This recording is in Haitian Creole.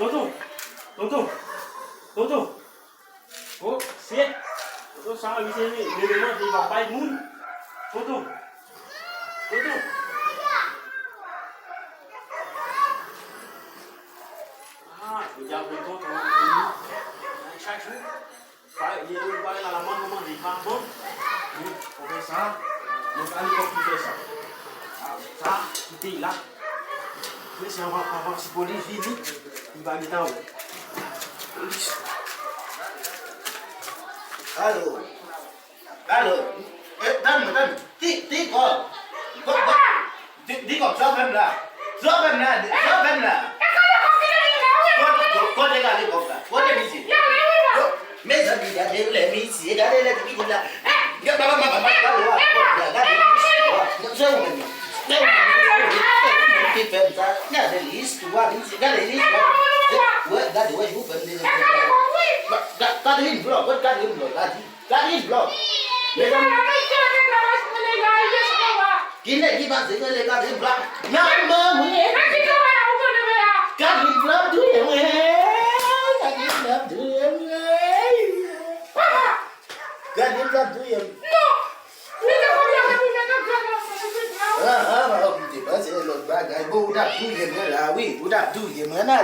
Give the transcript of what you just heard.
Toto. Oh, siap. Toto sama di sini. Di rumah di bapak mun. Toto. Ah, bây giờ Toto. Sai chú. Phải đi phải là làm món gì pha bún. Ok sao? Một ăn kopi biasa. Sa, kita lah. Ni siapa si polis ini dibagi tahu. Alo. Tân. Tí con. Tí con giúp em là. Con đây là đi con cả. Con đây đi gì? Mấy giờ đi đã thế lại mi xí đã đây là cái gì là. Gặp ba luôn. Đã đi. Nó sâu mình. Đâu. Cái phần ta nhà để list qua đến gì đã để list. Đã được giúp phần đi. Ta đi vlog, con ta đi vlog, ta đi vlog. Kini lagi bang, saya lagi di vlog. Nama mu? Kan di vlog tu yang kan di vlog tu yang kan di vlog tu yang. Mà ông thì bác sẽ lột ba cái bù đắp tu yang lah, budak tu yang mana?